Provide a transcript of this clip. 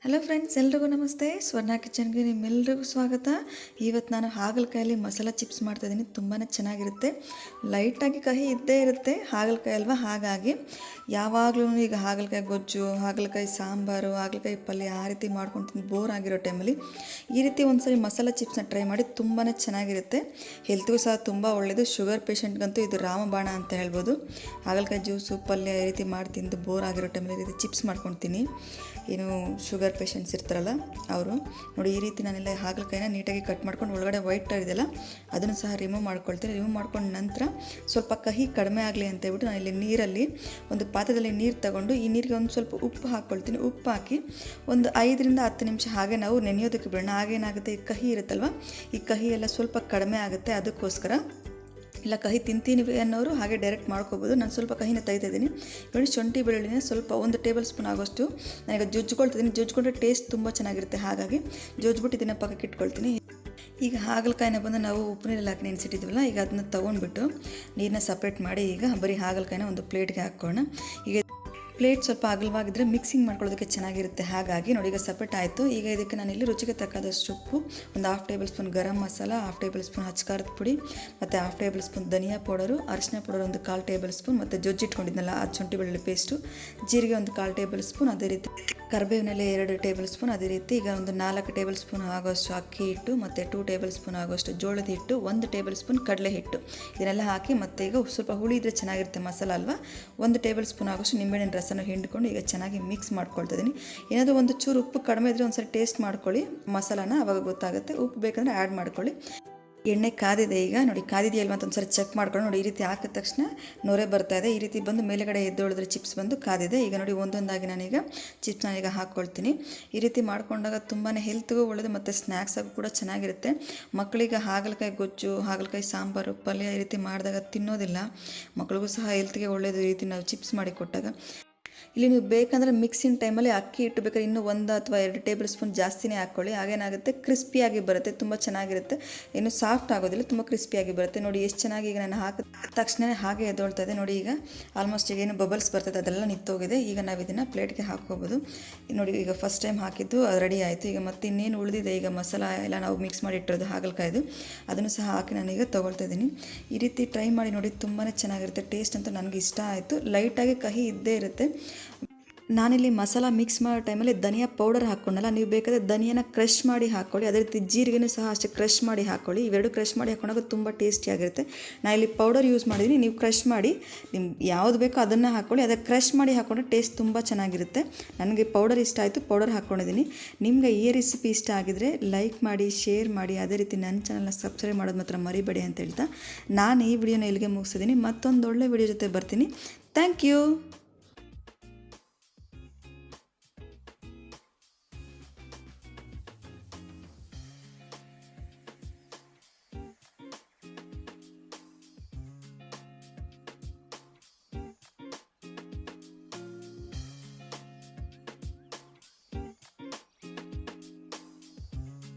Hello friends, ಎಲ್ರಿಗೂ ನಮಸ್ತೆ. ಸ್ವರ್ಣ ಕಿಚನ್ಗೆ ನಿಮ್ಮೆಲ್ರಿಗೂ ಸ್ವಾಗತ. ಇವತ್ತು ನಾನು ಹಾಗಲಕಾಯಲ್ಲಿ ಮಸಾಲ ಚಿಪ್ಸ್ ಮಾಡ್ತಾಯಿದ್ದೀನಿ. ತುಂಬಾ ಚೆನ್ನಾಗಿರುತ್ತೆ. ಲೈಟಾಗಿ ಕಹಿ ಇದ್ದೇ ಇರುತ್ತೆ, ಹಾಗಲಕಾಯಿ ಅಲ್ವಾ. ಹಾಗಾಗಿ ಯಾವಾಗಲೂ ಈಗ ಹಾಗಲಕಾಯಿ ಗೊಜ್ಜು, ಹಾಗಲಕಾಯಿ ಸಾಂಬಾರು, ಹಾಗಲಕಾಯಿ ಪಲ್ಯ ಆ ರೀತಿ ಮಾಡ್ಕೊಂಡು ತಿಂದು ಬೋರ್ ಆಗಿರೋ ಟೈಮಲ್ಲಿ ಈ ರೀತಿ ಒಂದ್ಸರಿ ಮಸಾಲ ಚಿಪ್ಸ್ನ ಟ್ರೈ ಮಾಡಿ. ತುಂಬಾ ಚೆನ್ನಾಗಿರುತ್ತೆ, ಹೆಲ್ತ್ಗೂ ಸಹ ತುಂಬ ಒಳ್ಳೆಯದು. ಶುಗರ್ ಪೇಷಂಟ್ಗಂತೂ ಇದು ರಾಮಬಾಣ ಅಂತ ಹೇಳ್ಬೋದು. ಹಾಗಲಕಾಯಿ ಜ್ಯೂಸು, ಪಲ್ಯ ಈ ರೀತಿ ಮಾಡಿ ತಿಂದು ಬೋರ್ ಆಗಿರೋ ಟೈಮಲ್ಲಿ ಈ ರೀತಿ ಚಿಪ್ಸ್ ಮಾಡ್ಕೊಳ್ತೀನಿ. ಏನು ಶುಗರ್ ಪೇಷಂಟ್ಸ್ ಇರ್ತಾರಲ್ಲ ಅವರು ನೋಡಿ, ಈ ರೀತಿ ನಾನೆಲ್ಲ ಹಾಗಲಕಾಯಿನ ನೀಟಾಗಿ ಕಟ್ ಮಾಡ್ಕೊಂಡು ಒಳಗಡೆ ವೈಟ್ ಇದೆಯಲ್ಲ ಅದನ್ನು ಸಹ ರಿಮೂವ್ ಮಾಡ್ಕೊಳ್ತೀನಿ. ರಿಮೂವ್ ಮಾಡ್ಕೊಂಡು ನಂತರ ಸ್ವಲ್ಪ ಕಹಿ ಕಡಿಮೆ ಆಗಲಿ ಅಂತ ಹೇಳ್ಬಿಟ್ಟು ನಾನು ಇಲ್ಲಿ ನೀರಲ್ಲಿ ಒಂದು ಪಾತ್ರದಲ್ಲಿ ನೀರು ತಗೊಂಡು ಈ ನೀರಿಗೆ ಒಂದು ಸ್ವಲ್ಪ ಉಪ್ಪು ಹಾಕ್ಕೊಳ್ತೀನಿ. ಉಪ್ಪು ಹಾಕಿ ಒಂದು 5 ರಿಂದ 10 ನಿಮಿಷ ಹಾಗೆ ನಾವು ನೆನೆಯೋದಕ್ಕೆ ಬಿಡೋಣ. ಆಗೇನಾಗುತ್ತೆ, ಈ ಕಹಿ ಇರುತ್ತಲ್ವ, ಈ ಕಹಿ ಎಲ್ಲ ಸ್ವಲ್ಪ ಕಡಿಮೆ ಆಗುತ್ತೆ. ಅದಕ್ಕೋಸ್ಕರ ಇಲ್ಲ ಕಹಿ ತಿಂತೀನಿ ಅನ್ನೋರು ಹಾಗೆ ಡೈರೆಕ್ಟ್ ಮಾಡ್ಕೋಬೋದು. ನಾನು ಸ್ವಲ್ಪ ಕಹಿನ ತೆಗಿತಾಯಿದ್ದೀನಿ. ನೋಡಿ, ಶುಂಠಿ ಬೆಳ್ಳುಳ್ಳಿನ ಸ್ವಲ್ಪ 1 ಟೇಬಲ್ ಸ್ಪೂನ್ ಆಗೋಷ್ಟು ನನಗೆ ಜಜ್ಕೊಳ್ತಿದ್ದೀನಿ. ಜಜ್ಕೊಂಡ್ರೆ ಟೇಸ್ಟ್ ತುಂಬ ಚೆನ್ನಾಗಿರುತ್ತೆ. ಹಾಗಾಗಿ ಜಜ್ಬಿಟ್ಟು ಇದನ್ನು ಪಕ್ಕಕ್ಕೆ ಇಟ್ಕೊಳ್ತೀನಿ. ಈಗ ಹಾಗಲಕಾಯಿನ ಬಂದು ನಾವು ಉಪ್ಪು ನೀರಲ್ಲಿ ಹಾಕಿ ನೆನೆಸಿಟ್ಟಿದ್ವಲ್ಲ, ಈಗ ಅದನ್ನ ತೊಗೊಂಡ್ಬಿಟ್ಟು ನೀರನ್ನ ಸಪ್ರೇಟ್ ಮಾಡಿ ಈಗ ಬರೀ ಹಾಗಲಕಾಯಿನ ಒಂದು ಪ್ಲೇಟ್ಗೆ ಹಾಕ್ಕೊಳ್ಳೋಣ. ಈಗ ಪ್ಲೇಟ್ ಸ್ವಲ್ಪ ಅಗಲವಾಗಿದ್ದರೆ ಮಿಕ್ಸಿಂಗ್ ಮಾಡ್ಕೊಳ್ಳೋದಕ್ಕೆ ಚೆನ್ನಾಗಿರುತ್ತೆ. ಹಾಗಾಗಿ ನೋಡಿ, ಈಗ ಸಪ್ರೇಟ್ ಆಯಿತು. ಈಗ ಇದಕ್ಕೆ ನಾನಿಲ್ಲಿ ರುಚಿಗೆ ತಕ್ಕಾದಷ್ಟು ಉಪ್ಪು, ಒಂದು 1/2 table spoon garam masala, 1/2 table spoon ಹಚ್ಕಾರದ ಪುಡಿ, ಮತ್ತು 1/2 ಟೇಬಲ್ ಸ್ಪೂನ್ ಧನಿಯಾ ಪೌಡರು, ಅರಿಶಿನ ಪೌಡರ್ ಒಂದು 1/4 ಟೇಬಲ್ ಸ್ಪೂನ್, ಮತ್ತು ಜೊಜ್ಜಿಟ್ಕೊಂಡಿದ್ನಲ್ಲ ಆ ಶುಂಠಿ ಬೆಳ್ಳುಳ್ಳಿ ಪೇಸ್ಟು, ಜೀರಿಗೆ ಒಂದು 1/4 ಟೇಬಲ್ ಸ್ಪೂನ್, ಅದೇ ರೀತಿ ಕರಿಬೇವಿನೆಲೆ 2 ಟೇಬಲ್ ಸ್ಪೂನ್, ಅದೇ ರೀತಿ ಈಗ ಒಂದು 4 ಟೇಬಲ್ ಸ್ಪೂನ್ ಆಗೋಷ್ಟು ಅಕ್ಕಿ ಹಿಟ್ಟು, ಮತ್ತು 2 ಟೇಬಲ್ ಸ್ಪೂನ್ ಆಗೋಷ್ಟು ಜೋಳದ ಹಿಟ್ಟು, 1 ಟೇಬಲ್ ಸ್ಪೂನ್ ಕಡಲೆ ಹಿಟ್ಟು, ಇದನ್ನೆಲ್ಲ ಹಾಕಿ ಮತ್ತು ಈಗ ಸ್ವಲ್ಪ ಹುಳಿ ಇದ್ದರೆ ಚೆನ್ನಾಗಿರುತ್ತೆ ಮಸಾಲ ಅಲ್ವಾ. 1 ಟೇಬಲ್ ಸ್ಪೂನ್ ಆಗೋಷ್ಟು ನಿಂಬೆಹಣ್ಣಿನ ರಸನ ಹಿಂಡ್ಕೊಂಡು ಈಗ ಚೆನ್ನಾಗಿ ಮಿಕ್ಸ್ ಮಾಡ್ಕೊಳ್ತಿದ್ದೀನಿ. ಏನಾದರೂ ಒಂದು ಚೂರು ಉಪ್ಪು ಕಡಿಮೆ ಇದ್ದರೆ ಒಂದ್ಸರಿ ಟೇಸ್ಟ್ ಮಾಡ್ಕೊಳ್ಳಿ ಮಸಾಲಾನ, ಆವಾಗ ಗೊತ್ತಾಗುತ್ತೆ. ಉಪ್ಪು ಬೇಕಂದರೆ ಆ್ಯಡ್ ಮಾಡ್ಕೊಳ್ಳಿ. ಎಣ್ಣೆ ಕಾದಿದೆ. ಈಗ ನೋಡಿ, ಕಾದಿದೆಯಲ್ವ ಅಂತ ಒಂದ್ಸರಿ ಚೆಕ್ ಮಾಡ್ಕೊಂಡು ನೋಡಿ, ಈ ರೀತಿ ಹಾಕಿದ ತಕ್ಷಣ ನೊರೆ ಬರ್ತಾ ಇದೆ. ಈ ರೀತಿ ಬಂದು ಮೇಲೆಗಡೆ ಎದ್ದೊಳಿದ್ರೆ ಚಿಪ್ಸ್ ಬಂದು ಕಾದಿದೆ. ಈಗ ನೋಡಿ, ಒಂದೊಂದಾಗಿ ನಾನೀಗ ಚಿಪ್ಸ್ನ ಈಗ ಹಾಕ್ಕೊಳ್ತೀನಿ. ಈ ರೀತಿ ಮಾಡ್ಕೊಂಡಾಗ ತುಂಬಾ ಹೆಲ್ತ್ಗೂ ಒಳ್ಳೆಯದು ಮತ್ತು ಸ್ನ್ಯಾಕ್ಸಾಗೂ ಕೂಡ ಚೆನ್ನಾಗಿರುತ್ತೆ. ಮಕ್ಕಳಿಗೆ ಹಾಗಲಕಾಯಿ ಗೊಜ್ಜು, ಹಾಗಲಕಾಯಿ ಸಾಂಬಾರು, ಪಲ್ಯ ಈ ರೀತಿ ಮಾಡಿದಾಗ ತಿನ್ನೋದಿಲ್ಲ. ಮಕ್ಕಳಿಗೂ ಸಹ ಹೆಲ್ತ್ಗೆ ಒಳ್ಳೆಯದು ಈ ರೀತಿ ನಾವು ಚಿಪ್ಸ್ ಮಾಡಿ ಕೊಟ್ಟಾಗ. ಇಲ್ಲಿ ನೀವು ಬೇಕಂದರೆ ಮಿಕ್ಸಿಂಗ್ ಟೈಮಲ್ಲಿ ಅಕ್ಕಿ ಹಿಟ್ಟು ಬೇಕಾದ್ರೆ ಇನ್ನೂ 1 ಅಥವಾ 2 ಟೇಬಲ್ ಸ್ಪೂನ್ ಜಾಸ್ತಿನೇ ಹಾಕ್ಕೊಳ್ಳಿ. ಆಗೇನಾಗುತ್ತೆ, ಕ್ರಿಸ್ಪಿಯಾಗಿ ಬರುತ್ತೆ, ತುಂಬ ಚೆನ್ನಾಗಿರುತ್ತೆ. ಏನು ಸಾಫ್ಟ್ ಆಗೋದಿಲ್ಲ, ತುಂಬ ಕ್ರಿಸ್ಪಿಯಾಗಿ ಬರುತ್ತೆ. ನೋಡಿ ಎಷ್ಟು ಚೆನ್ನಾಗಿ ಈಗ ನಾನು ಹಾಕಿದ ತಕ್ಷಣ ಹಾಗೆ ಎದ್ದೊಳ್ತಾ ಇದೆ. ನೋಡಿ, ಈಗ ಆಲ್ಮೋಸ್ಟ್ ಈಗ ಏನು ಬಬಲ್ಸ್ ಬರ್ತದೆ ಅದೆಲ್ಲ ನಿಂತೋಗಿದೆ. ಈಗ ನಾವು ಇದನ್ನು ಪ್ಲೇಟ್ಗೆ ಹಾಕ್ಕೋಬೋದು. ನೋಡಿ, ಈಗ ಫಸ್ಟ್ ಟೈಮ್ ಹಾಕಿದ್ದು ಅದು ರೆಡಿ ಆಯಿತು. ಈಗ ಮತ್ತೆ ಇನ್ನೇನು ಉಳಿದಿದೆ, ಈಗ ಮಸಾಲ ಎಲ್ಲ ನಾವು ಮಿಕ್ಸ್ ಮಾಡಿ ಇಟ್ಟಿರೋದು ಹಾಗಲಕಾಯ್ದು, ಅದನ್ನು ಸಹ ಹಾಕಿ ನಾನೀಗ ತೊಗೊಳ್ತಾ ಇದ್ದೀನಿ. ಈ ರೀತಿ ಟ್ರೈ ಮಾಡಿ ನೋಡಿ, ತುಂಬಾ ಚೆನ್ನಾಗಿರುತ್ತೆ. ಟೇಸ್ಟ್ ಅಂತೂ ನನಗೆ ಇಷ್ಟ ಆಯಿತು. ಲೈಟಾಗಿ ಕಹಿ ಇದ್ದೇ ಇರುತ್ತೆ. ನಾನಿಲ್ಲಿ ಮಸಾಲ ಮಿಕ್ಸ್ ಮಾಡೋ ಟೈಮಲ್ಲಿ ಧನಿಯಾ ಪೌಡರ್ ಹಾಕ್ಕೊಂಡಲ್ಲ, ನೀವು ಬೇಕಾದರೆ ಧನಿಯಾನ ಕ್ರಷ್ ಮಾಡಿ ಹಾಕ್ಕೊಳ್ಳಿ. ಅದೇ ರೀತಿ ಜೀರಿಗೆನೂ ಸಹ ಅಷ್ಟೇ ಕ್ರಷ್ ಮಾಡಿ ಹಾಕ್ಕೊಳ್ಳಿ. ಇವೆರಡು ಕ್ರಷ್ ಮಾಡಿ ಹಾಕೊಂಡಾಗ ತುಂಬ ಟೇಸ್ಟಿಯಾಗಿರುತ್ತೆ. ನಾನು ಇಲ್ಲಿ ಪೌಡರ್ ಯೂಸ್ ಮಾಡಿದ್ದೀನಿ, ನೀವು ಕ್ರಷ್ ಮಾಡಿ ನಿಮ್ಗೆ ಯಾವುದು ಬೇಕೋ ಅದನ್ನು ಹಾಕ್ಕೊಳ್ಳಿ. ಅದೇ ಕ್ರಷ್ ಮಾಡಿ ಹಾಕ್ಕೊಂಡ್ರೆ ಟೇಸ್ಟ್ ತುಂಬ ಚೆನ್ನಾಗಿರುತ್ತೆ. ನನಗೆ ಪೌಡರ್ ಇಷ್ಟ ಆಯಿತು, ಪೌಡರ್ ಹಾಕ್ಕೊಂಡಿದ್ದೀನಿ. ನಿಮಗೆ ಈ ರೆಸಿಪಿ ಇಷ್ಟ ಆಗಿದರೆ ಲೈಕ್ ಮಾಡಿ, ಶೇರ್ ಮಾಡಿ, ಅದೇ ರೀತಿ ನನ್ನ ಚಾನಲ್ನ ಸಬ್ಸ್ಕ್ರೈಬ್ ಮಾಡೋದು ಮಾತ್ರ ಮರಿಬೇಡಿ ಅಂತ ಹೇಳ್ತಾ ನಾನು ಈ ವಿಡಿಯೋನ ಇಲ್ಲಿಗೆ ಮುಗಿಸಿದ್ದೀನಿ. ಮತ್ತೊಂದು ಒಳ್ಳೆ ವಿಡಿಯೋ ಜೊತೆ ಬರ್ತೀನಿ. Thank you.